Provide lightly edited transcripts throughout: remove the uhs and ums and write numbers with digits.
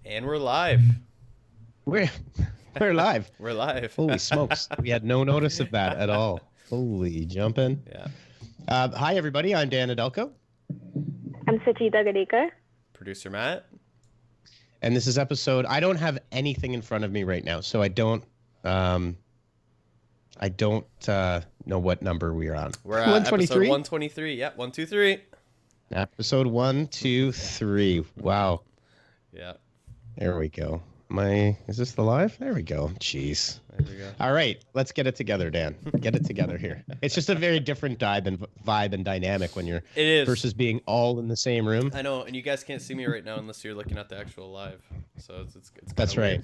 And we're live. We're live. We're live. Holy smokes. We had no notice of that at all. Holy jumping. Yeah. Hi, everybody. I'm Dan Adelko. I'm Sachita Gadekar. Producer Matt. And this is episode... I don't have anything in front of me right now, so I don't know what number we're on. We're at 123? Episode 123. Yep, 123. Episode 123. Wow. Yeah. There we go. Is this the live? There we go. Jeez. There we go. All right, let's get it together, Dan. Get it together here. It's just a very different vibe and dynamic when you're versus being all in the same room. I know, and you guys can't see me right now unless you're looking at the actual live. So it's That's right.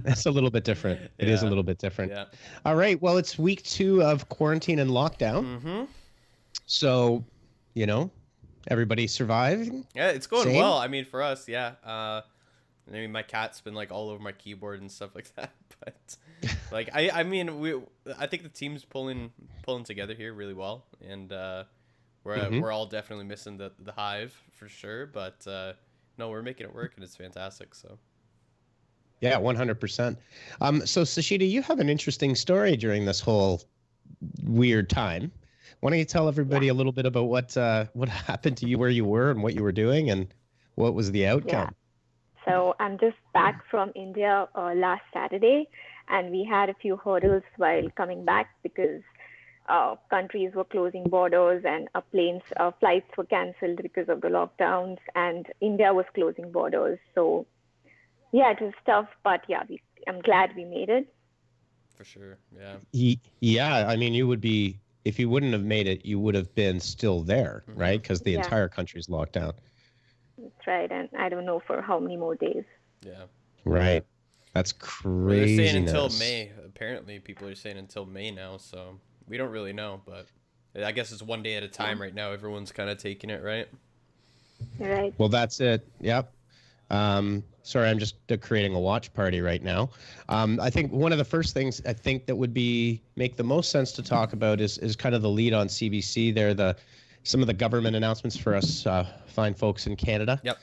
That's a little bit different. It is a little bit different. Yeah. All right. Well, it's week 2 of quarantine and lockdown. Mm-hmm. So, everybody survived. Yeah, it's going well. I mean, for us, yeah. I mean, my cat's been like all over my keyboard and stuff like that. But like, I think the team's pulling together here really well, and we're all definitely missing the Hive for sure. But no, we're making it work, and it's fantastic. So. Yeah, 100%. So Sachita, you have an interesting story during this whole weird time. Why don't you tell everybody a little bit about what happened to you, where you were, and what you were doing, and what was the outcome? Yeah. So I'm just back from India last Saturday, and we had a few hurdles while coming back because countries were closing borders and flights were cancelled because of the lockdowns, and India was closing borders. So yeah, it was tough, but yeah, I'm glad we made it. For sure, yeah. Yeah, I mean, you would be, if you wouldn't have made it, you would have been still there, right? Because the entire country's locked down. That's right, and I don't know for how many more days. Yeah. Right. That's crazy. They're saying until May. Apparently, people are saying until May now, so we don't really know, but I guess it's one day at a time right now. Everyone's kind of taking it, right? Right. Well, that's it. Yep. Sorry, I'm just creating a watch party right now. I think one of the first things I think that would make the most sense to talk about is kind of the lead on CBC there, some of the government announcements for us fine folks in Canada. Yep.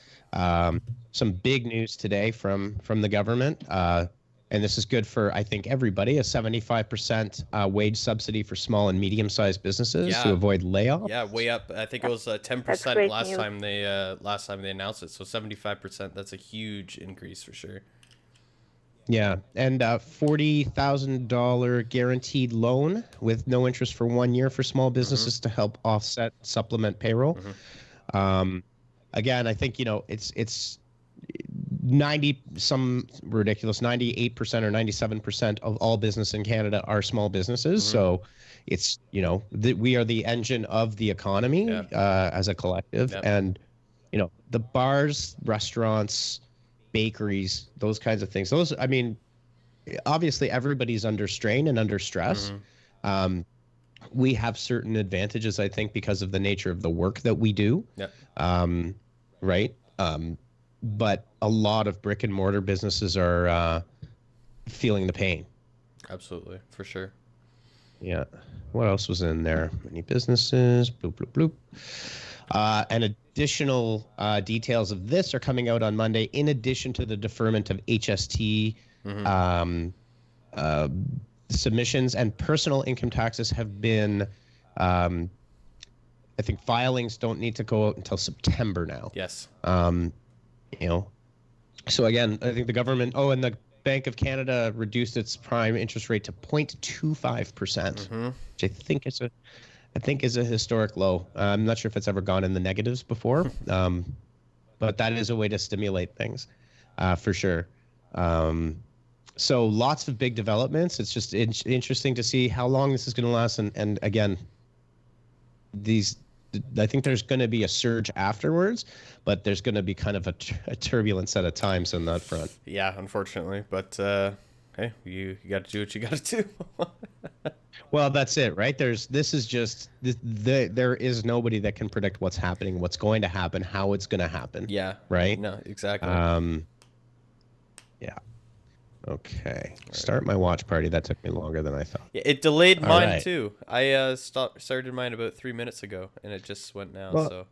Some big news today from the government, and this is good for, I think, everybody, a 75% wage subsidy for small and medium-sized businesses to avoid layoffs. Yeah, way up. I think it was 10% last time they announced it, so 75%, that's a huge increase for sure. Yeah, and $40,000 guaranteed loan with no interest for 1 year for small businesses to help supplement payroll. Again, I think it's 98% or 97% of all business in Canada are small businesses. So it's we are the engine of the economy as a collective, and the bars, restaurants, bakeries, those kinds of things. Those, I mean, obviously everybody's under strain and under stress. We have certain advantages, I think, because of the nature of the work that we do. Right. But a lot of brick and mortar businesses are feeling the pain. Absolutely, for sure. Yeah. What else was in there? Many businesses. Bloop, bloop, bloop. And additional details of this are coming out on Monday, in addition to the deferment of HST submissions, and personal income taxes have been I think filings don't need to go out until September now. Yes. You know, so again, I think the government. Oh, and the Bank of Canada reduced its prime interest rate to 0.25%, which I think is a historic low. I'm not sure if it's ever gone in the negatives before, but that is a way to stimulate things, for sure. So lots of big developments. It's just interesting to see how long this is going to last. And again, I think there's going to be a surge afterwards, but there's going to be kind of a turbulent set of times on that front. Yeah, unfortunately. But hey, you got to do what you got to do. Well, that's it, right? There is nobody that can predict what's happening, what's going to happen, how it's going to happen. Yeah. Right? No, exactly. Yeah. Okay. Start my watch party. That took me longer than I thought. Yeah, it delayed mine right. too. I started mine about 3 minutes ago, and it just went now. And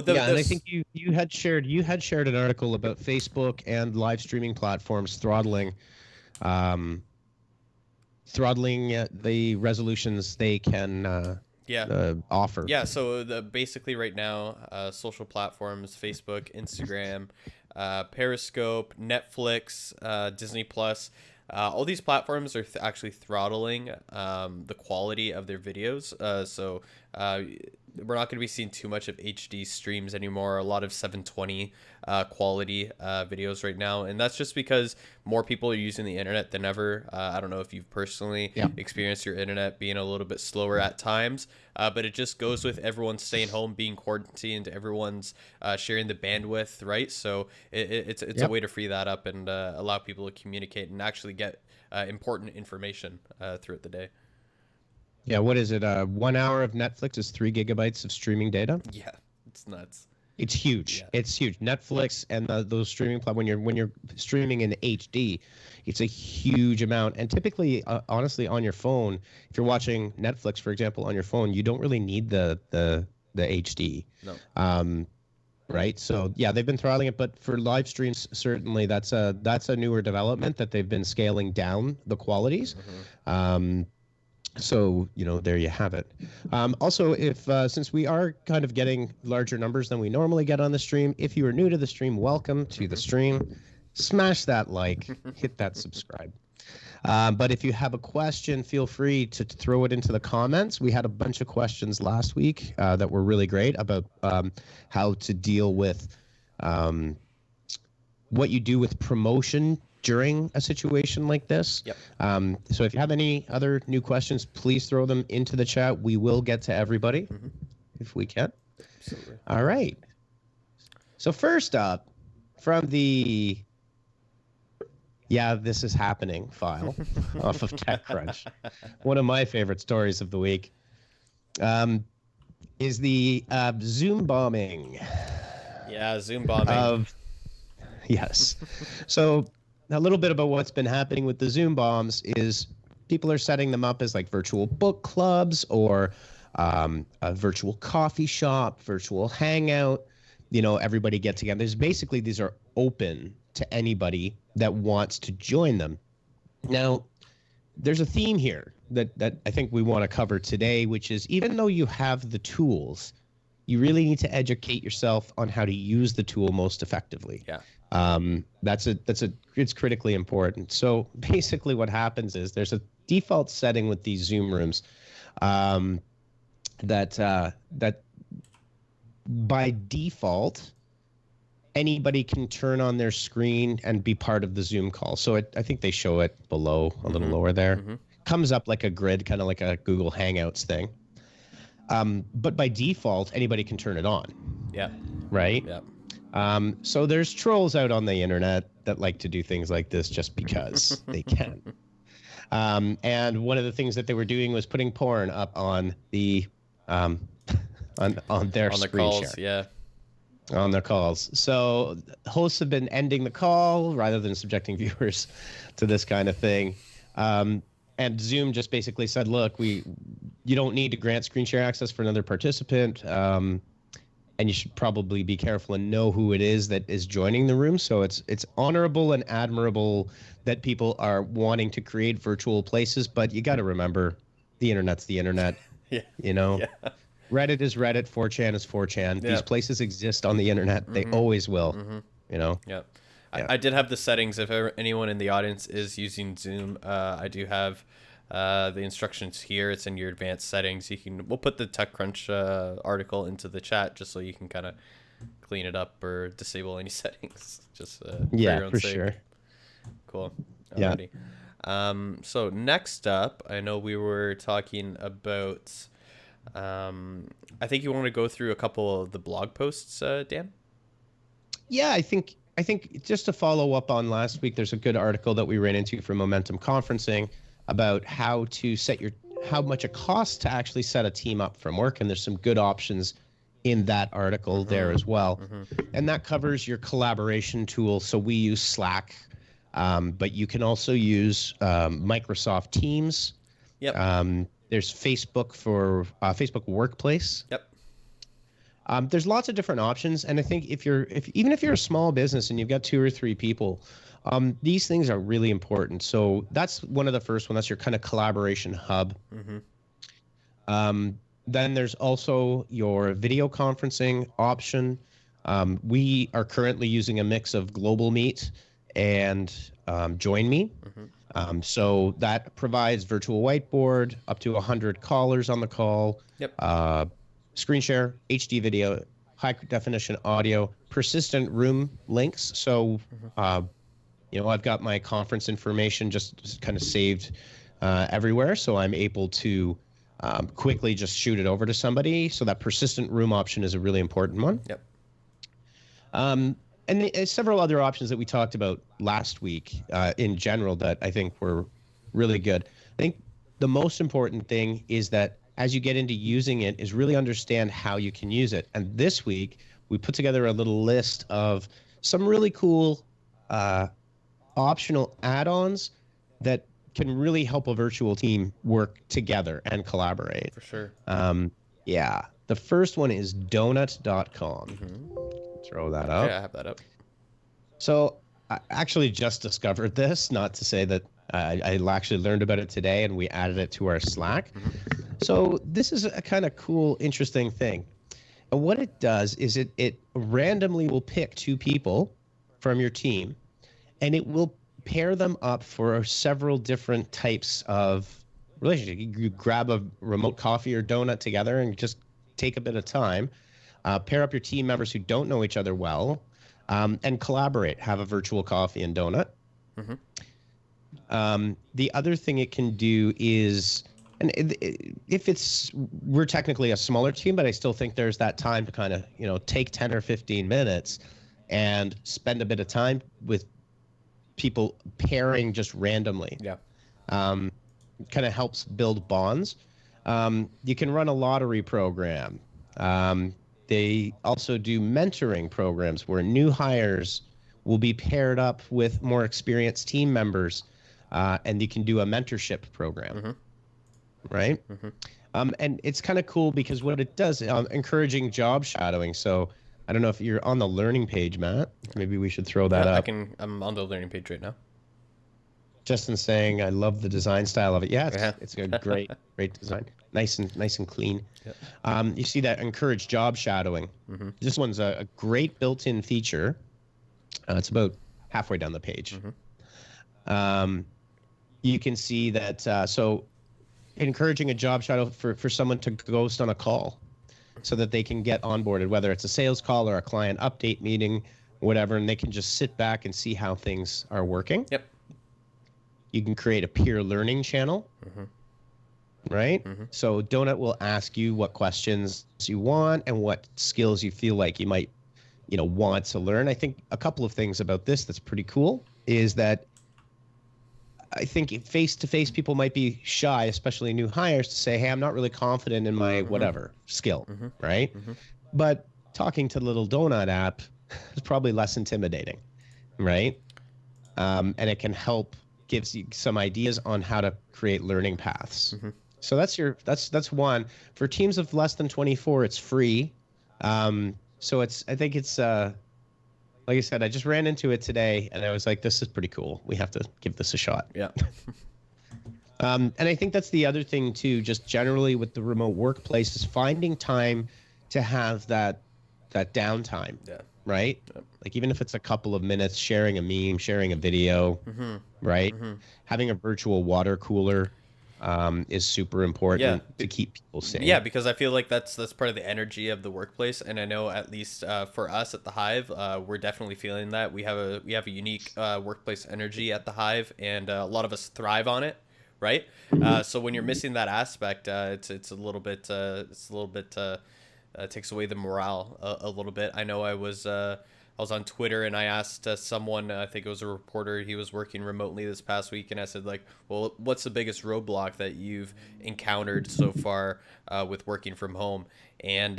I think you had shared an article about Facebook and live streaming platforms throttling the resolutions they can offer. Yeah, so basically right now, social platforms, Facebook, Instagram, Periscope, Netflix, Disney Plus, all these platforms are actually throttling the quality of their videos. So we're not going to be seeing too much of HD streams anymore. A lot of 720 quality videos right now, and that's just because more people are using the internet than ever. I don't know if you've personally experienced your internet being a little bit slower at times, but it just goes with everyone staying home, being quarantined, everyone's sharing the bandwidth, right? So it's a way to free that up and allow people to communicate and actually get important information throughout the day. Yeah, what is it? 1 hour of Netflix is 3 gigabytes of streaming data. Yeah, it's nuts. It's huge. Yeah. It's huge. Netflix and those streaming when you're streaming in HD, it's a huge amount. And typically, honestly, on your phone, if you're watching Netflix, for example, on your phone, you don't really need the HD. No. Right. So yeah, they've been throttling it, but for live streams, certainly that's a newer development that they've been scaling down the qualities. So, there you have it. Also, since we are kind of getting larger numbers than we normally get on the stream, if you are new to the stream, welcome to the stream. Smash that like, hit that subscribe. But if you have a question, feel free to throw it into the comments. We had a bunch of questions last week that were really great about how to deal with what you do with promotion during a situation like this. Yep. So if you have any other new questions, please throw them into the chat. We will get to everybody if we can. Absolutely. All right. So first up, from the this is happening file off of TechCrunch, one of my favorite stories of the week, is the Zoombombing. Yeah, Zoombombing. Yes. So a little bit about what's been happening with the Zoom bombs is people are setting them up as like virtual book clubs or a virtual coffee shop, virtual hangout. Everybody get together. These are open to anybody that wants to join them. Now, there's a theme here that I think we want to cover today, which is even though you have the tools, you really need to educate yourself on how to use the tool most effectively. Yeah. It's critically important. So basically what happens is there's a default setting with these Zoom rooms that by default anybody can turn on their screen and be part of the Zoom call. So I think they show it below, a little lower there. Comes up like a grid, kind of like a Google Hangouts thing. But by default, anybody can turn it on. Yeah. Right? Yeah. So there's trolls out on the internet that like to do things like this just because they can. And one of the things that they were doing was putting porn up on the on their screen calls, share. Yeah. On their calls. So hosts have been ending the call rather than subjecting viewers to this kind of thing. And Zoom just basically said, look, you don't need to grant screen share access for another participant. And you should probably be careful and know who it is that is joining the room. So it's honorable and admirable that people are wanting to create virtual places, but you got to remember the internet's the internet. Yeah. Yeah. Reddit is Reddit, 4chan is 4chan. Yep. These places exist on the internet. They always will, you know? Yeah. Yeah. I did have the settings. If anyone in the audience is using Zoom, I do have the instructions here. It's in your advanced settings. We'll put the TechCrunch article into the chat just so you can kind of clean it up or disable any settings. Just for your own for sake. sure. Cool. Yeah. Alrighty. So next up, I know we were talking about. I think you want to go through a couple of the blog posts, Dan. Yeah, I think just to follow up on last week, there's a good article that we ran into from Momentum Conferencing about how much it costs to actually set a team up from work, and there's some good options in that article there as well. And that covers your collaboration tool. So we use Slack, but you can also use Microsoft Teams. Yep. There's Facebook for Facebook Workplace. Yep. There's lots of different options, and I think even if you're a small business and you've got 2 or 3 people, these things are really important. So that's one of the first one. That's your kind of collaboration hub. Then there's also your video conferencing option. We are currently using a mix of Global Meet and Join Me. So that provides virtual whiteboard, up to 100 callers on the call. Yep. Screen share, HD video, high definition audio, persistent room links. So, I've got my conference information just kind of saved everywhere. So I'm able to quickly just shoot it over to somebody. So that persistent room option is a really important one. Yep. And several other options that we talked about last week in general that I think were really good. I think the most important thing is that as you get into using it is really understand how you can use it. And this week, we put together a little list of some really cool optional add-ons that can really help a virtual team work together and collaborate. For sure. Yeah. The first one is donut.com. Throw that up. Yeah, I have that up. So I actually just discovered this, not to say that I actually learned about it today and we added it to our Slack. So this is a kind of cool, interesting thing. And what it does is it randomly will pick 2 people from your team and it will pair them up for several different types of relationship. You grab a remote coffee or donut together and just take a bit of time, pair up your team members who don't know each other well, and collaborate, have a virtual coffee and donut. The other thing it can do is, and we're technically a smaller team, but I still think there's that time to kind of, take 10 or 15 minutes and spend a bit of time with people pairing just randomly. Yeah. Kind of helps build bonds. You can run a lottery program. They also do mentoring programs where new hires will be paired up with more experienced team members, and you can do a mentorship program, right? And it's kind of cool because what it does, encouraging job shadowing. So I don't know if you're on the learning page, Matt. Maybe we should throw that up. I'm on the learning page right now. Justin's saying, I love the design style of it. Yeah, it's a great design. Nice and clean. Yep. You see that encourage job shadowing. This one's a great built-in feature. It's about halfway down the page. You can see that, so encouraging a job shadow for someone to ghost on a call so that they can get onboarded, whether it's a sales call or a client update meeting, whatever, and they can just sit back and see how things are working. Yep. You can create a peer learning channel, right? So Donut will ask you what questions you want and what skills you feel like you might, want to learn. I think a couple of things about this that's pretty cool is that I think face-to-face people might be shy, especially new hires, to say, hey, I'm not really confident in my whatever skill, right? But talking to the little Donut app is probably less intimidating, right? And it can help, gives you some ideas on how to create learning paths. So that's one. For teams of less than 24, it's free. So I think it's like I said, I just ran into it today and I was like, this is pretty cool. We have to give this a shot. Yeah. And I think that's the other thing too, just generally with the remote workplace, is finding time to have that downtime. Yeah. Right? Yep. Like even if it's a couple of minutes, sharing a meme, sharing a video, right? Having a virtual water cooler is super important to keep people safe. Yeah, because I feel like that's part of the energy of the workplace, and I know at least for us at the Hive, we're definitely feeling that. We have a unique workplace energy at the Hive, and a lot of us thrive on it, right? So when you're missing that aspect, it's a little bit takes away the morale a little bit. I know I was on Twitter and I asked someone, I think it was a reporter, he was working remotely this past week, and I said like, well, what's the biggest roadblock that you've encountered so far with working from home? And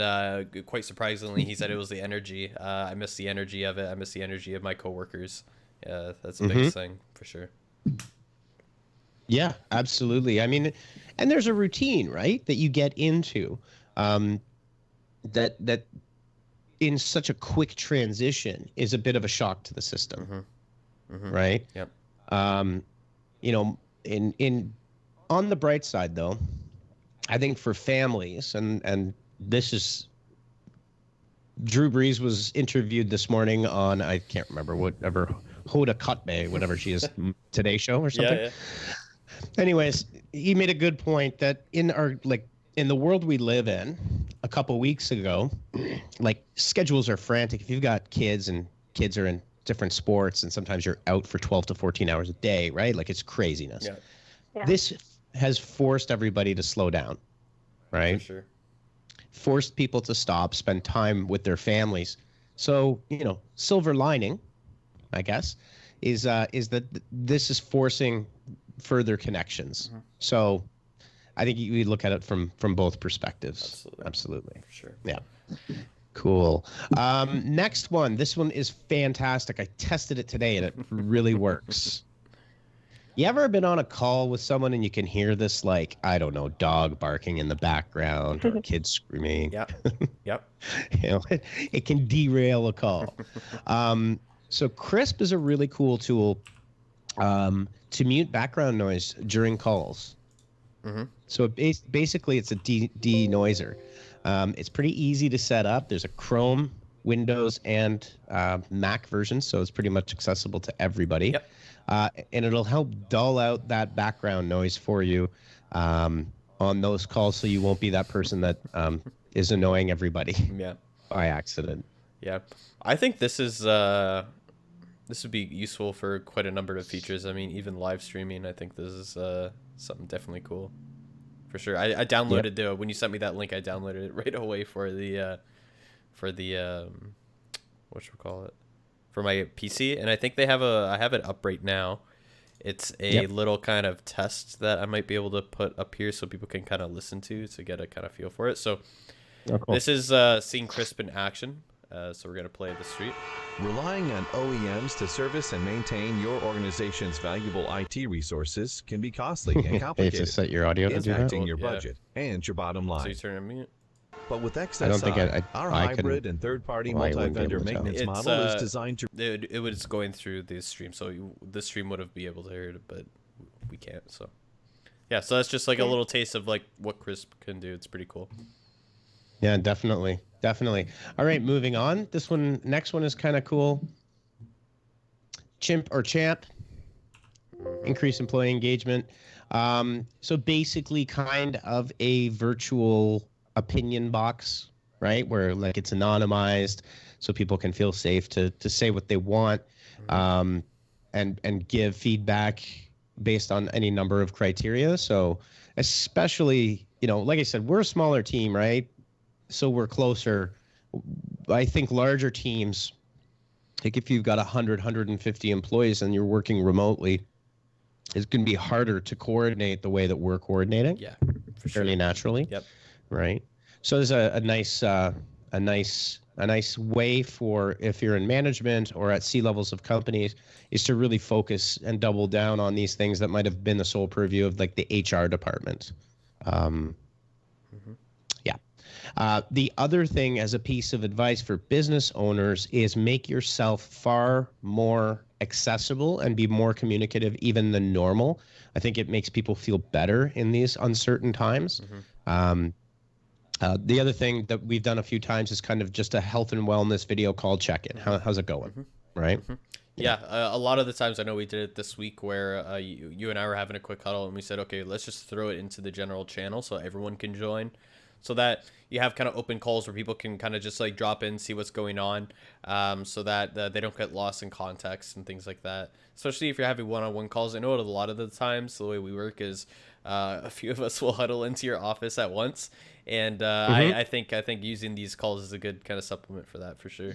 quite surprisingly, he said it was the energy. I miss the energy of it. I miss the energy of my coworkers. That's the biggest thing for sure. Yeah, absolutely. I mean, and there's a routine, right, that you get into. That in such a quick transition is a bit of a shock to the system, right? Yep. You know, on the bright side though, I think for families, and this is, Drew Brees was interviewed this morning on, I can't remember, whatever, Hoda Kotb, whatever she is, Today Show or something. Yeah. Anyways, he made a good point that in the world we live in, a couple weeks ago, like schedules are frantic. If you've got kids and kids are in different sports and sometimes you're out for 12 to 14 hours a day, right? Like it's craziness. Yeah. This has forced everybody to slow down, right? For sure. Forced people to stop, spend time with their families. So, you know, silver lining, I guess, is that this is forcing further connections. So I think you look at it from both perspectives. Absolutely. For sure. Yeah. Cool. Next one. This one is fantastic. I tested it today and it really works. You ever been on a call with someone and you can hear this, like, I don't know, dog barking in the background or kids screaming? Yep. You know, it can derail a call. So Krisp is a really cool tool to mute background noise during calls. So basically, it's a denoiser. It's pretty easy to set up. There's a Chrome, Windows, and Mac version, so it's pretty much accessible to everybody. Yep. And it'll help dull out that background noise for you on those calls, so you won't be that person that is annoying everybody by accident. Yeah, I think this would be useful for quite a number of features. I mean, even live streaming, I think this is something definitely cool. For sure. I downloaded when you sent me that link, I downloaded it right away for the whatchamacallit, for my PC, and I think I have it up right now. It's a little kind of test that I might be able to put up here so people can kind of listen to get a kind of feel for it. So this is seeing Krisp in action. So we're going to play the street. Relying on OEMs to service and maintain your organization's valuable IT resources can be costly and complicated. To set your audio to do that? Impacting your budget and your bottom line. So you turn on mute. But with XSI, our hybrid and third-party multi-vendor maintenance model is designed to... It was going through the stream, so the stream would have been able to hear it, but we can't. So yeah, so that's just like a little taste of like what Krisp can do. It's pretty cool. Yeah, definitely. All right, moving on. Next one is kind of cool. Chimp or Champ, increase employee engagement. So basically kind of a virtual opinion box, right? Where like it's anonymized so people can feel safe to say what they want and give feedback based on any number of criteria. So especially, you know, like I said, we're a smaller team, right? So we're closer. I think larger teams, like if you've got 100, 150 employees and you're working remotely, it's going to be harder to coordinate the way that we're coordinating. Yeah, for sure. Fairly naturally. Yep. Right. So there's a nice way for, if you're in management or at C-levels of companies, is to really focus and double down on these things that might have been the sole purview of like the HR department. The other thing as a piece of advice for business owners is make yourself far more accessible and be more communicative even than normal. I think it makes people feel better in these uncertain times. The other thing that we've done a few times is kind of just a health and wellness video call check-in. How's it going? Right? Yeah, a lot of the times I know we did it this week where you and I were having a quick huddle and we said, okay, let's just throw it into the general channel so everyone can join, so that you have kind of open calls where people can kind of just like drop in, see what's going on, so that they don't get lost in context and things like that. Especially if you're having one-on-one calls. I know a lot of the times the way we work is a few of us will huddle into your office at once, and I think using these calls is a good kind of supplement for that for sure.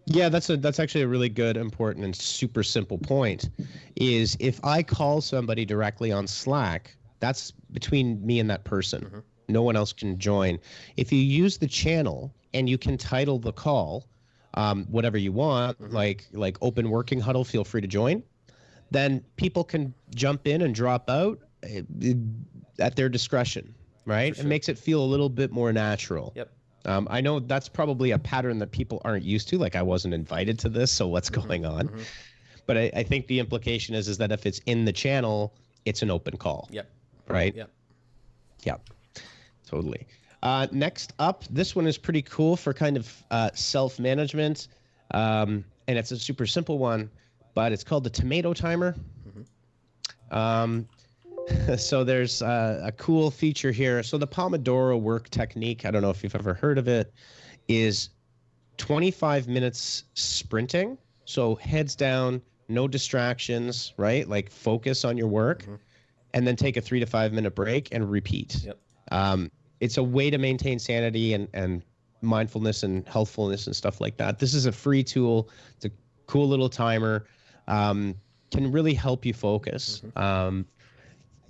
Yeah, that's actually a really good, important, and super simple point. Is if I call somebody directly on Slack, that's between me and that person. No one else can join. If you use the channel and you can title the call whatever you want, like open working huddle, feel free to join, then people can jump in and drop out at their discretion, right? Sure. It makes it feel a little bit more natural. Yep. I know that's probably a pattern that people aren't used to. Like, I wasn't invited to this, so what's going on? But I think the implication is that if it's in the channel, it's an open call. Yep. Right? Yep. Yep. Totally. Next up, this one is pretty cool for kind of self-management. And it's a super simple one, but it's called the tomato timer. So there's a cool feature here. So the Pomodoro work technique, I don't know if you've ever heard of it, is 25 minutes sprinting. So heads down, no distractions, right? Like focus on your work, and then take a 3 to 5 minute break and repeat. Yep. It's a way to maintain sanity and mindfulness and healthfulness and stuff like that. This is a free tool. It's a cool little timer. Can really help you focus.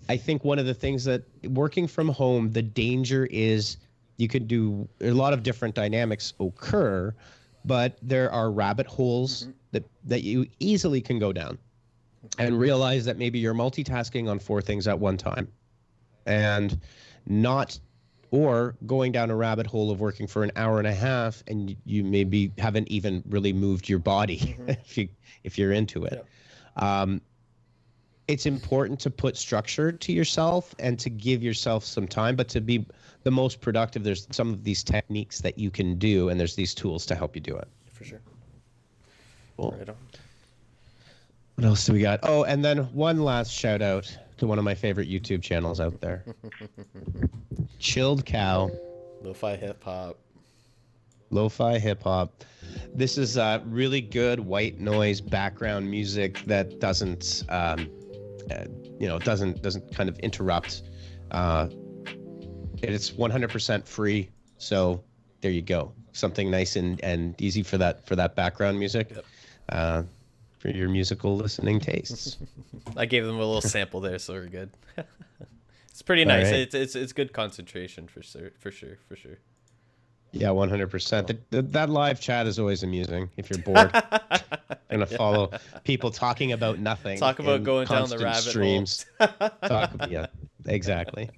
I think one of the things that working from home, the danger is you could do a lot of different dynamics occur, but there are rabbit holes that you easily can go down and realize that maybe you're multitasking on 4 things at one time and or going down a rabbit hole of working for an hour and a half and you maybe haven't even really moved your body if you're into it. It's important to put structure to yourself and to give yourself some time, but to be the most productive, there's some of these techniques that you can do, and there's these tools to help you do it. For sure. Cool. Right on. What else do we got? Oh, and then one last shout out to one of my favorite YouTube channels out there. Chilledcow. Lo-fi hip hop. Lo-fi hip hop. This is really good white noise background music that doesn't doesn't kind of interrupt. It's 100% free, so there you go. Something nice and easy for that background music. Yep. For your musical listening tastes. I gave them a little sample there, so we're good. It's pretty nice. Right. It's good concentration for sure. Yeah, 100%. That live chat is always amusing. If you're bored, gonna follow people talking about nothing. Talk about going down the rabbit streams. Yeah, exactly.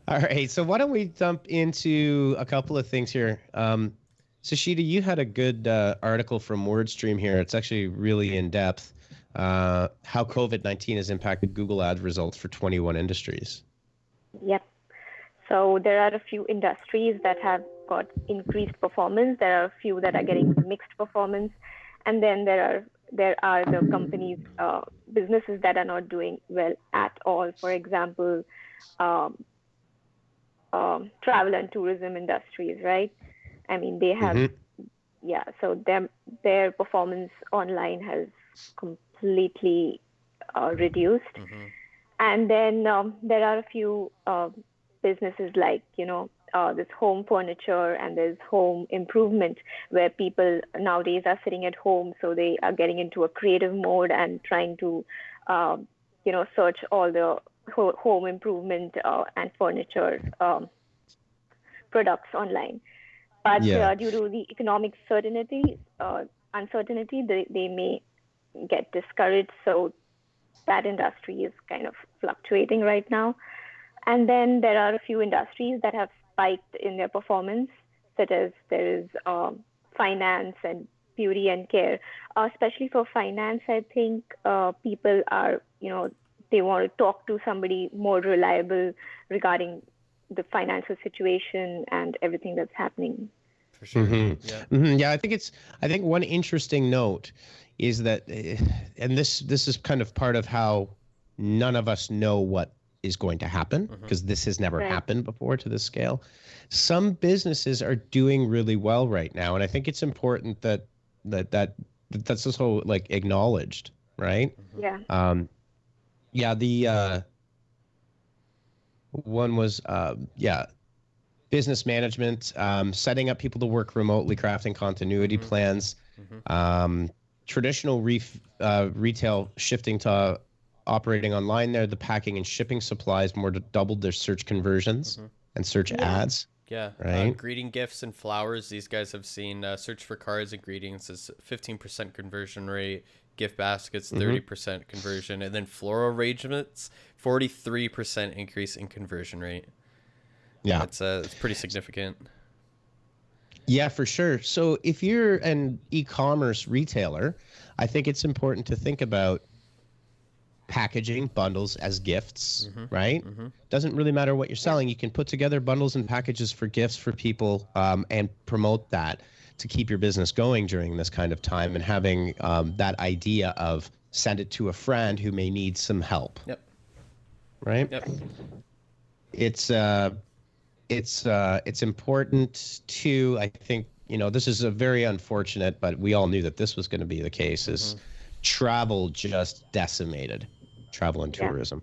All right, so why don't we jump into a couple of things here? Sashita, you had a good article from WordStream here. It's actually really in depth. How COVID-19 has impacted Google Ads results for 21 industries. Yep. So there are a few industries that have got increased performance. There are a few that are getting mixed performance, and then there are the companies, businesses that are not doing well at all. For example, travel and tourism industries, right? I mean, they have, so their performance online has completely reduced. And then there are a few businesses like, this home furniture and there's home improvement where people nowadays are sitting at home. So they are getting into a creative mode and trying to, search all the home improvement and furniture products online. But due to the economic uncertainty, they may get discouraged. So that industry is kind of fluctuating right now. And then there are a few industries that have spiked in their performance, such as there is finance and beauty and care. Especially for finance, I think people are, they want to talk to somebody more reliable regarding the financial situation and everything that's happening. For sure. Yeah, I think one interesting note is that, and this is kind of part of how none of us know what is going to happen, because this has never happened before to this scale. Some businesses are doing really well right now, and I think it's important that's also like acknowledged, right? Yeah. The one was business management, setting up people to work remotely, crafting continuity plans, traditional retail shifting to operating online there. The packing and shipping supplies more doubled their search conversions and search ads. Yeah, right. Greeting gifts and flowers. These guys have seen search for cards and greetings is 15% conversion rate. Gift baskets 30% conversion, and then floral arrangements 43% increase in conversion rate. Yeah, it's pretty significant. Yeah, for sure. So if you're an e-commerce retailer, I think it's important to think about packaging bundles as gifts, right? Doesn't really matter what you're selling. You can put together bundles and packages for gifts for people, and promote that to keep your business going during this kind of time, and having that idea of send it to a friend who may need some help. Yep. Right? Yep. It's important too. I think, this is a very unfortunate, but we all knew that this was going to be the case, is travel just decimated. Travel and tourism.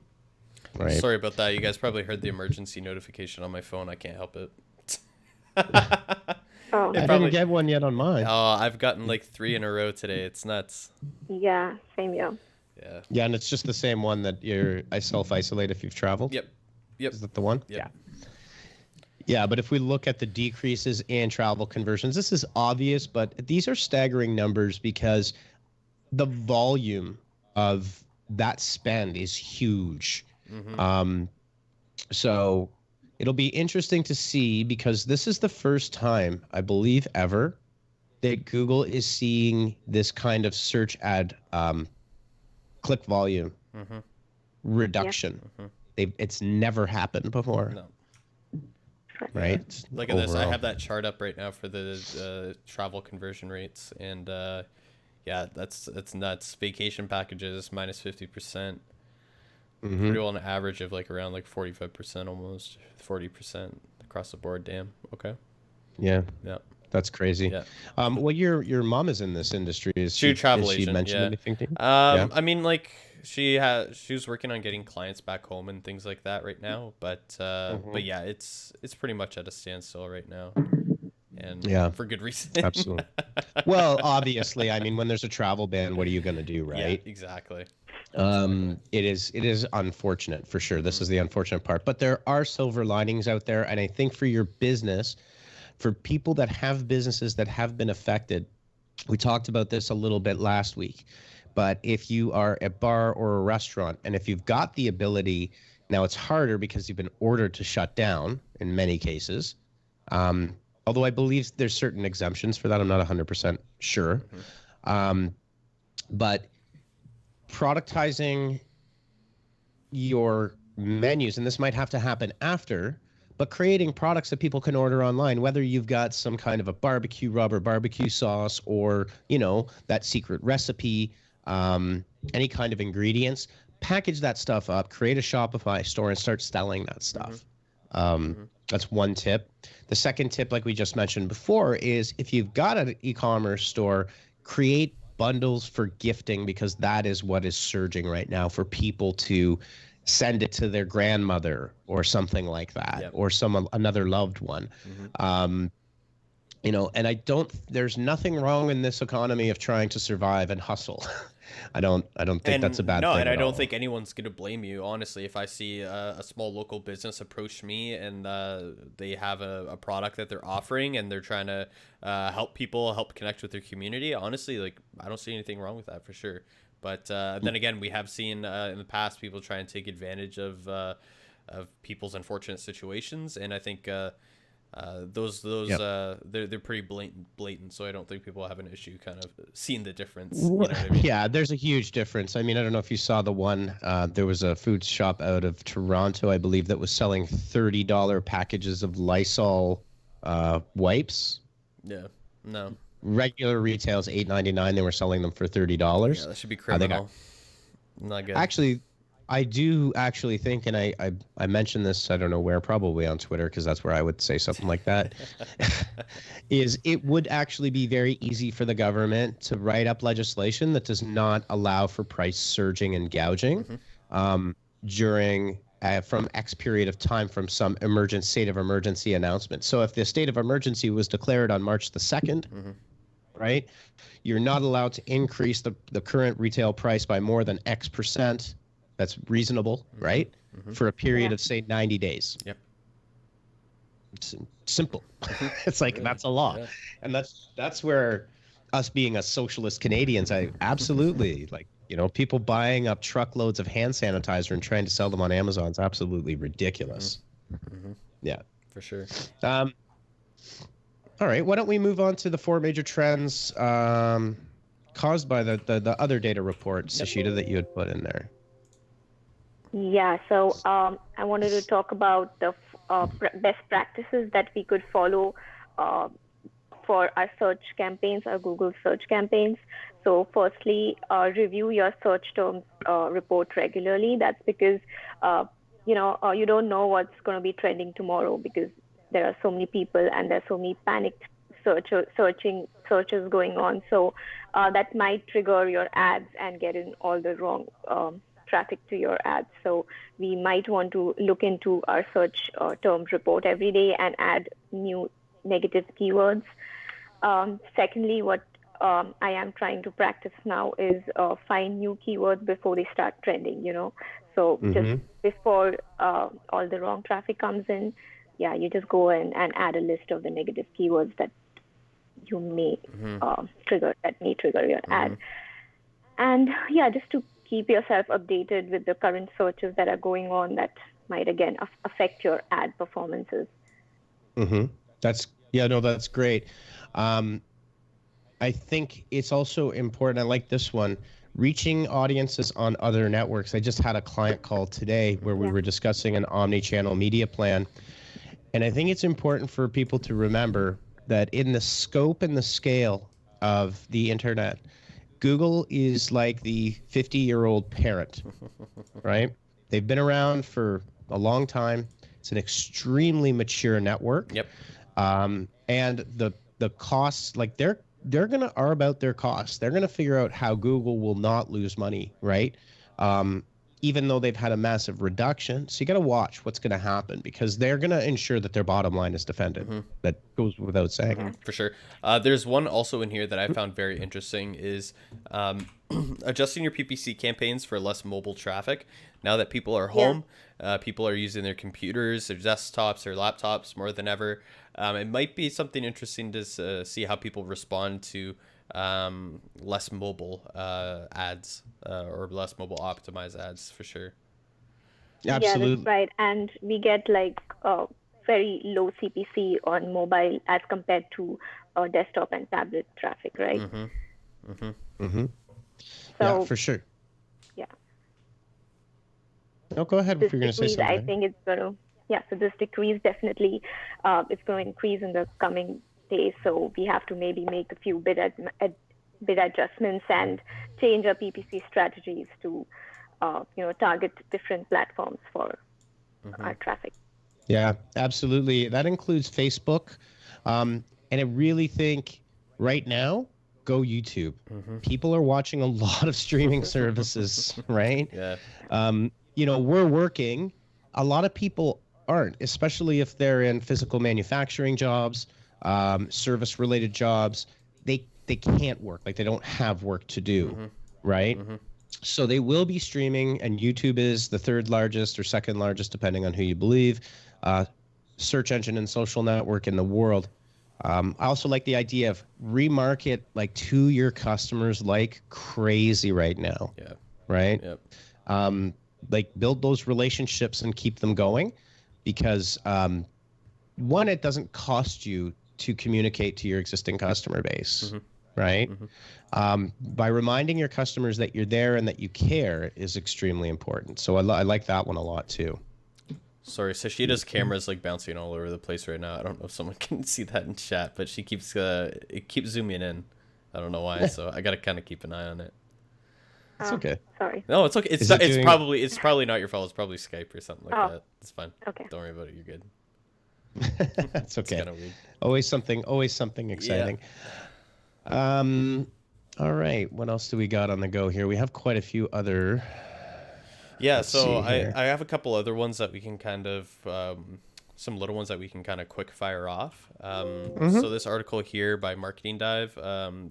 Right. Sorry about that. You guys probably heard the emergency notification on my phone. I can't help it. I didn't get one yet on mine. Oh, I've gotten like 3 in a row today. It's nuts. Yeah, same here. Yeah. Yeah, and it's just the same one that I self-isolate if you've traveled? Yep. Is that the one? Yep. Yeah. Yeah, but if we look at the decreases in travel conversions, this is obvious, but these are staggering numbers because the volume of that spend is huge. So it'll be interesting to see, because this is the first time, I believe, ever that Google is seeing this kind of search ad click volume reduction. It's never happened before. No. Right. Look at this. I have that chart up right now for the travel conversion rates, and that's nuts. Vacation packages minus 50%. Pretty well an average of like around like 45%, almost 40% across the board. Damn. Okay. Yeah. Yeah. That's crazy. Yeah. Well, your mom is in this industry. Is she travel agent? She mentioned anything to you? I mean, like she was working on getting clients back home and things like that right now, but yeah, it's pretty much at a standstill right now, and for good reason. Absolutely. Well, obviously, I mean, when there's a travel ban, what are you going to do, right? Yeah, exactly. It is unfortunate for sure. This is the unfortunate part, but there are silver linings out there, and I think for your business, for people that have businesses that have been affected, we talked about this a little bit last week, but if you are a bar or a restaurant, and if you've got the ability, now it's harder because you've been ordered to shut down in many cases, although I believe there's certain exemptions for that. I'm not 100% sure. But productizing your menus, and this might have to happen after, but creating products that people can order online, whether you've got some kind of a barbecue rub or barbecue sauce, or, that secret recipe, any kind of ingredients, package that stuff up, create a Shopify store, and start selling that stuff. That's one tip. The second tip, like we just mentioned before, is if you've got an e-commerce store, create bundles for gifting, because that is what is surging right now, for people to send it to their grandmother or something like that, or another loved one. And there's nothing wrong in this economy of trying to survive and hustle. I don't think that's a bad thing. No, and I don't all. think anyone's going to blame you. Honestly, if I see a small local business approach me and they have a product that they're offering and they're trying to help people, help connect with their community, honestly, like, I don't see anything wrong with that for sure. But then again, we have seen in the past people try and take advantage of people's unfortunate situations, and I think They're pretty blatant, so I don't think people have an issue kind of seeing the difference. You know what I mean? Yeah, there's a huge difference. I mean, I don't know if you saw the one. There was a food shop out of Toronto, I believe, that was selling $30 packages of Lysol wipes. Yeah, no. Regular retail is $8.99. They were selling them for $30. Yeah, that should be criminal. Not good. Actually, I do actually think, and I mentioned this, I don't know where, probably on Twitter, because that's where I would say something like that, is it would actually be very easy for the government to write up legislation that does not allow for price surging and gouging during from X period of time from some state of emergency announcement. So if the state of emergency was declared on March the 2nd, right, you're not allowed to increase the current retail price by more than X percent. That's reasonable, right? For a period of, say, 90 days. Yep. It's simple. It's like, that's a law. Yeah. And that's where us being a socialist Canadians, I absolutely, like, you know, people buying up truckloads of hand sanitizer and trying to sell them on Amazon is absolutely ridiculous. Yeah. For sure. All right. Why don't we move on to the 4 major trends caused by the other data report, Sashita, that you had put in there? Yeah, so I wanted to talk about the best practices that we could follow for our search campaigns, our Google search campaigns. So firstly, review your search terms report regularly. That's because, you don't know what's going to be trending tomorrow, because there are so many people and there's so many panicked searches going on. So that might trigger your ads and get in all the wrong traffic to your ads. So we might want to look into our search terms report every day and add new negative keywords. Secondly, what I am trying to practice now is find new keywords before they start trending, So just before all the wrong traffic comes in, you just go and add a list of the negative keywords that you may trigger your ad. And just to keep yourself updated with the current searches that are going on that might again affect your ad performances. That's great. I think it's also important. I like this one, reaching audiences on other networks. I just had a client call today where we were discussing an omni-channel media plan. And I think it's important for people to remember that in the scope and the scale of the internet, Google is like the 50-year-old parent, right? They've been around for a long time. It's an extremely mature network. Yep. And the costs, like they're going to are about their costs. They're going to figure out how Google will not lose money, right? Even though they've had a massive reduction. So you got to watch what's going to happen, because they're going to ensure that their bottom line is defended. That goes without saying. For sure. There's one also in here that I found very interesting is adjusting your PPC campaigns for less mobile traffic. Now that people are home, people are using their computers, their desktops, their laptops more than ever. It might be something interesting to see how people respond to less mobile ads or less mobile optimized ads, for sure. Absolutely. Yeah, that's right. And we get like very low CPC on mobile as compared to desktop and tablet traffic, right? So, yeah, for sure. Yeah. No, go ahead if you're going to say something. I think it's going to, so this decrease definitely it's going to increase in the coming days. So we have to maybe make a few bid adjustments and change our PPC strategies to, target different platforms for our traffic. Yeah, absolutely. That includes Facebook. And I really think right now, go YouTube. People are watching a lot of streaming services, right? Yeah. We're working. A lot of people aren't, especially if they're in physical manufacturing jobs, service-related jobs. They can't work. Like, they don't have work to do, right? So they will be streaming, and YouTube is the third largest or second largest, depending on who you believe, search engine and social network in the world. I also like the idea of remarket like to your customers like crazy right now. Yeah. Right? Yep. Like build those relationships and keep them going, because one, it doesn't cost you to communicate to your existing customer base, right? By reminding your customers that you're there and that you care is extremely important. So I like that one a lot too. Sorry, Sashida's camera's like bouncing all over the place right now. I don't know if someone can see that in chat, but she keeps it keeps zooming in. I don't know why, so I gotta kind of keep an eye on it. It's okay. Sorry. No, it's okay. It's probably not your fault. It's probably Skype or something like that. It's fine. Okay. Don't worry about it. You're good. That's okay. It's kind of weird. Always something exciting. Yeah. All right. What else do we got on the go here? We have quite a few other. Yeah. So I have a couple other ones that we can kind of some little ones that we can kind of quick fire off. So this article here by Marketing Dive,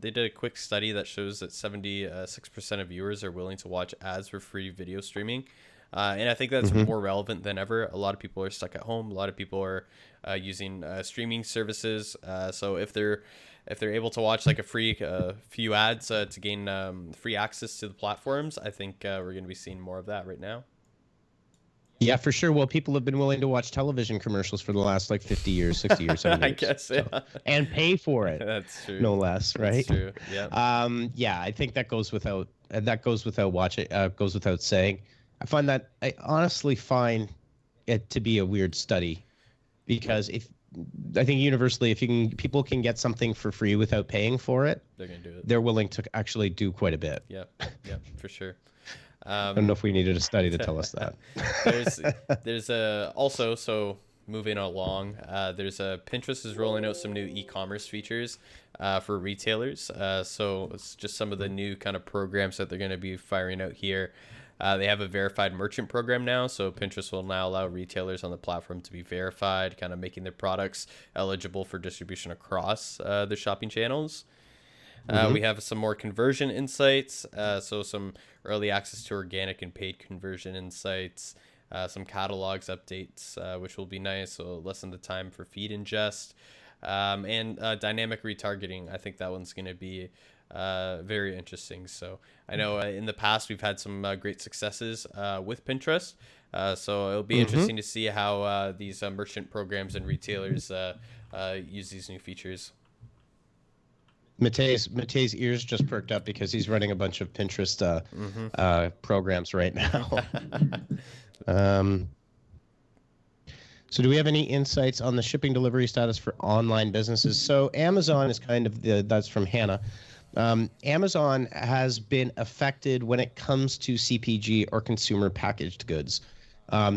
they did a quick study that shows that 76% of viewers are willing to watch ads for free video streaming. And I think that's more relevant than ever. A lot of people are stuck at home. A lot of people are using streaming services. So if they're able to watch like a free few ads to gain free access to the platforms, I think we're going to be seeing more of that right now. Yeah, for sure. Well, people have been willing to watch television commercials for the last like 50 years, 60 years, 70 years. I guess, yeah. So, and pay for it. That's true. No less, right? That's true. Yeah. Yeah, I think that goes without saying. I honestly find it to be a weird study, because I think universally, people can get something for free without paying for it, they're gonna do it. They're willing to actually do quite a bit. Yeah, for sure. I don't know if we needed a study to tell us that. There's also, so moving along, there's Pinterest is rolling out some new e-commerce features for retailers. So it's just some of the new kind of programs that they're going to be firing out here. They have a verified merchant program now, so Pinterest will now allow retailers on the platform to be verified, kind of making their products eligible for distribution across their shopping channels. We have some more conversion insights, so some early access to organic and paid conversion insights, some catalogs updates, which will be nice, so lessen the time for feed ingest, and dynamic retargeting. I think that one's going to be very interesting. So I know in the past we've had some great successes with Pinterest, so it'll be interesting to see how these merchant programs and retailers use these new features. Matei's ears just perked up because he's running a bunch of Pinterest programs right now. So do we have any insights on the shipping delivery status for online businesses? So Amazon is kind of that's from Hannah. Amazon has been affected when it comes to CPG or consumer packaged goods,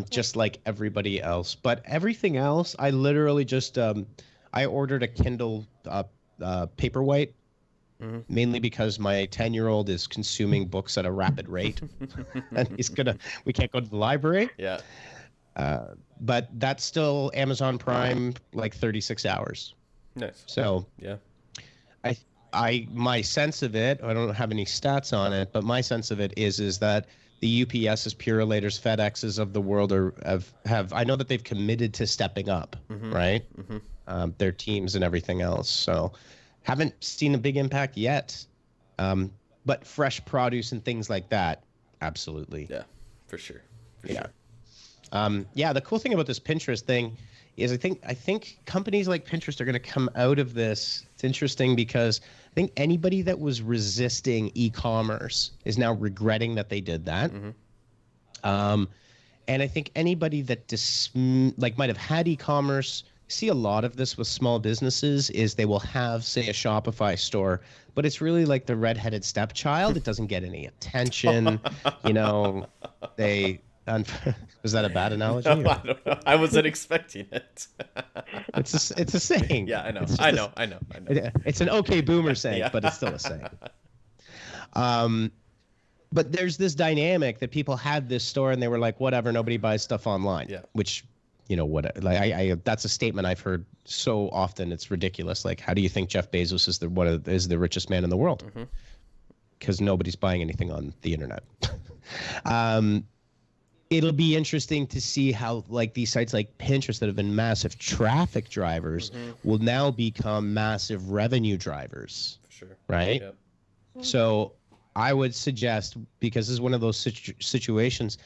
just like everybody else. But everything else, I literally just I ordered a Kindle Paperwhite, mainly because my 10-year-old is consuming books at a rapid rate, and we can't go to the library. Yeah. But that's still Amazon Prime, like 36 hours. Nice. So yeah, my sense of it, I don't have any stats on it, but my sense of it is that the UPSs, Purolators, FedExes of the world I know that they've committed to stepping up, right? Their teams and everything else. So haven't seen a big impact yet. But fresh produce and things like that, absolutely. Yeah, for sure. Sure. The cool thing about this Pinterest thing is I think companies like Pinterest are going to come out of this. It's interesting because I think anybody that was resisting e-commerce is now regretting that they did that. And I think anybody that might have had e-commerce, see a lot of this with small businesses, is they will have, say, a Shopify store, but it's really like the redheaded stepchild. It doesn't get any attention. Was that a bad analogy? No, I don't know. I wasn't expecting it. It's a saying. Yeah, I know. I know. It's an okay boomer saying, but it's still a saying. But there's this dynamic that people had this store and they were like, whatever, nobody buys stuff online. Yeah. Which, that's a statement I've heard so often. It's ridiculous. Like, how do you think Jeff Bezos is the richest man in the world? Because nobody's buying anything on the internet. It'll be interesting to see how these sites like Pinterest that have been massive traffic drivers will now become massive revenue drivers. For sure. Right? Yep. So I would suggest, because this is one of those situations,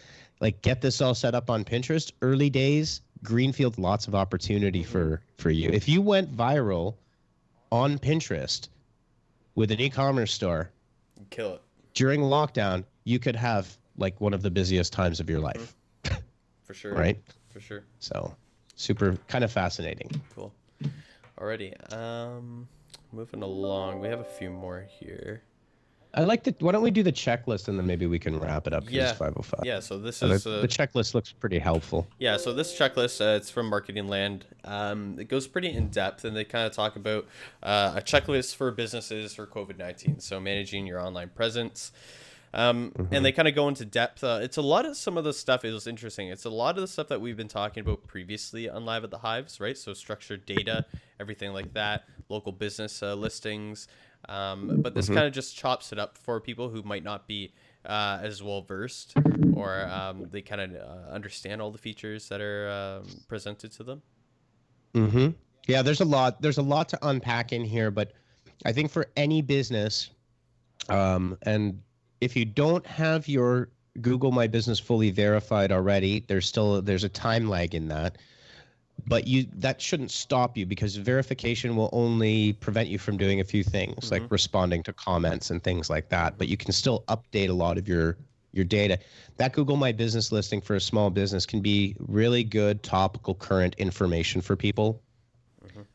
get this all set up on Pinterest. Early days, greenfield, lots of opportunity for you. If you went viral on Pinterest with an e-commerce store, kill it. During lockdown, you could have like one of the busiest times of your life. For sure. Right? For sure. So, super kind of fascinating. Cool. Alrighty. Moving along. We have a few more here. I like the. Why don't we do the checklist and then maybe we can wrap it up? Yeah. It's 5:05. Yeah. So this is the checklist looks pretty helpful. Yeah. So this checklist, it's from Marketing Land. It goes pretty in depth, and they kind of talk about a checklist for businesses for COVID-19. So managing your online presence. And they kind of go into depth. It's a lot of some of the stuff is interesting. It's a lot of the stuff that we've been talking about previously on Live at the Hives, right? So structured data, everything like that, local business listings. But this kind of just chops it up for people who might not be as well versed, or they kind of understand all the features that are presented to them. Yeah, there's a lot to unpack in here, but I think for any business, and if you don't have your Google My Business fully verified already, there's a time lag in that. But that shouldn't stop you, because verification will only prevent you from doing a few things, like responding to comments and things like that. But you can still update a lot of your data. That Google My Business listing for a small business can be really good, topical, current information for people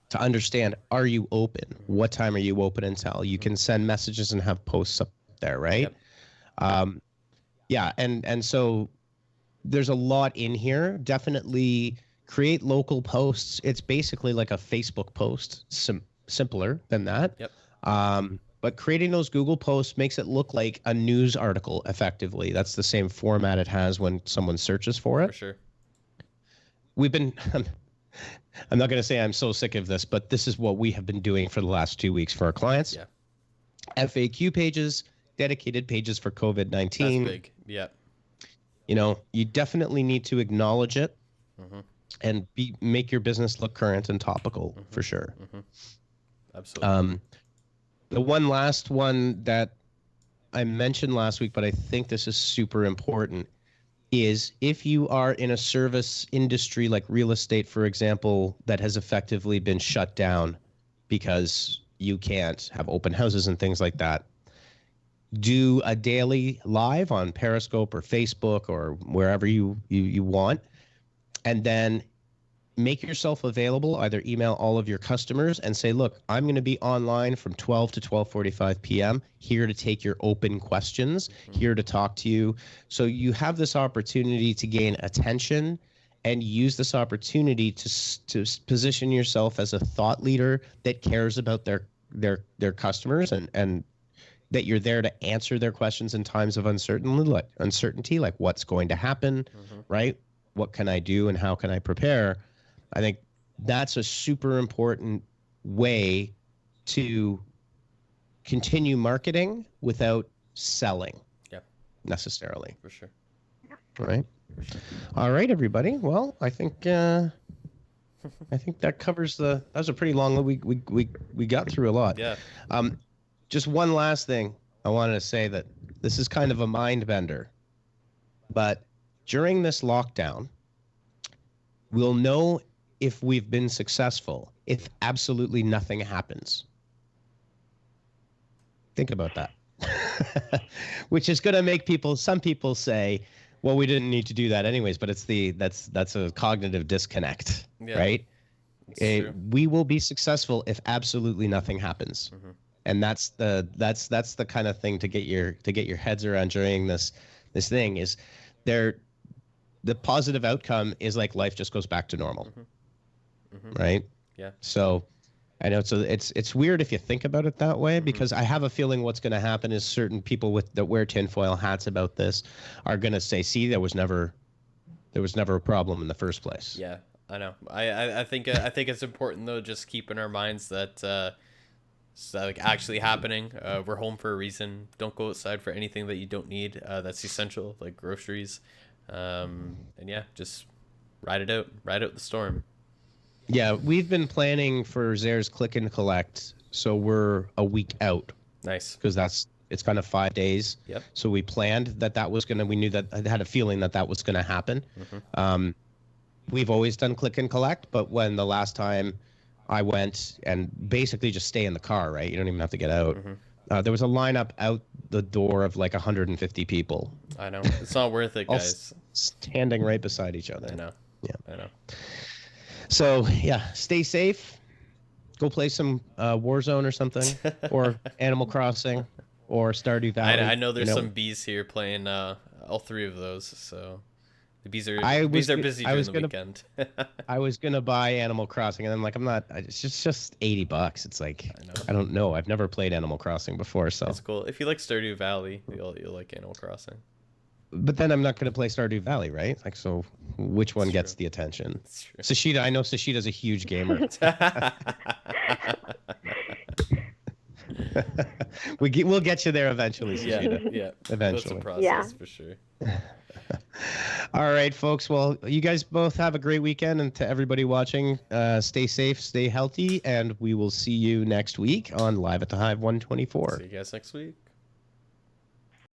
to understand. Are you open? What time are you open until? You can send messages and have posts up there, right? Yep. Yeah, and so there's a lot in here. Definitely create local posts. It's basically like a Facebook post, simpler than that. Yep. But creating those Google posts makes it look like a news article effectively. That's the same format it has when someone searches for it. For sure. We've been, I'm not going to say I'm so sick of this, but this is what we have been doing for the last 2 weeks for our clients. Yeah. FAQ pages, dedicated pages for COVID-19. That's big. Yeah. You know, you definitely need to acknowledge it and make your business look current and topical for sure. Absolutely. The one last one that I mentioned last week, but I think this is super important, is if you are in a service industry like real estate, for example, that has effectively been shut down because you can't have open houses and things like that, do a daily live on Periscope or Facebook or wherever you want, and then make yourself available. Either email all of your customers and say, look, I'm going to be online from 12 to 12:45 p.m. here to take your open questions, here to talk to you. So you have this opportunity to gain attention and use this opportunity to position yourself as a thought leader that cares about their customers, and that you're there to answer their questions in times of uncertainty, like what's going to happen, right? What can I do and how can I prepare? I think that's a super important way to continue marketing without selling necessarily. For sure. Right? For sure. All right, everybody. Well, I think that covers that was a pretty long we got through a lot. Yeah. Just one last thing I wanted to say, that this is kind of a mind bender, but during this lockdown, we'll know if we've been successful if absolutely nothing happens. Think about that. Which is going to make some people say, well, we didn't need to do that anyways, but that's a cognitive disconnect, right? We will be successful if absolutely nothing happens. And that's the kind of thing to get your heads around during this thing, is the positive outcome is like life just goes back to normal. Right? Yeah. So I know it's weird if you think about it that way, because I have a feeling what's going to happen is certain people that wear tinfoil hats about this are going to say, see, there was never a problem in the first place. Yeah, I know. I think it's important though, just keep in our minds that it's like actually happening. We're home for a reason. Don't go outside for anything that you don't need. That's essential, like groceries. And yeah, just ride out the storm. Yeah, we've been planning for Zare's Click and Collect, so we're a week out. Nice. Because it's kind of 5 days. Yep. So we planned that was we knew that, I had a feeling that was gonna happen. we've always done click and collect, but when the last time I went and basically just stay in the car, right? You don't even have to get out. There was a lineup out the door of like 150 people. I know. It's not worth it, guys. Standing right beside each other. I know. Yeah. I know. So, yeah, stay safe. Go play some Warzone or something, or Animal Crossing, or Stardew Valley. I know there's some bees here playing all three of those, so the bees are busy during the weekend. I was gonna buy Animal Crossing, and I'm like, I'm not. It's just $80. It's like I don't know. I've never played Animal Crossing before, so it's cool. If you like Stardew Valley, you'll like Animal Crossing. But then I'm not gonna play Stardew Valley, right? Like, so which one gets the attention? Sashida, I know Sashida's a huge gamer. We'll get you there eventually, Sashida. Yeah. Eventually. That's a process for sure. All right, folks. Well, you guys both have a great weekend, and to everybody watching, stay safe, stay healthy, and we will see you next week on Live at the Hive 124. See you guys next week.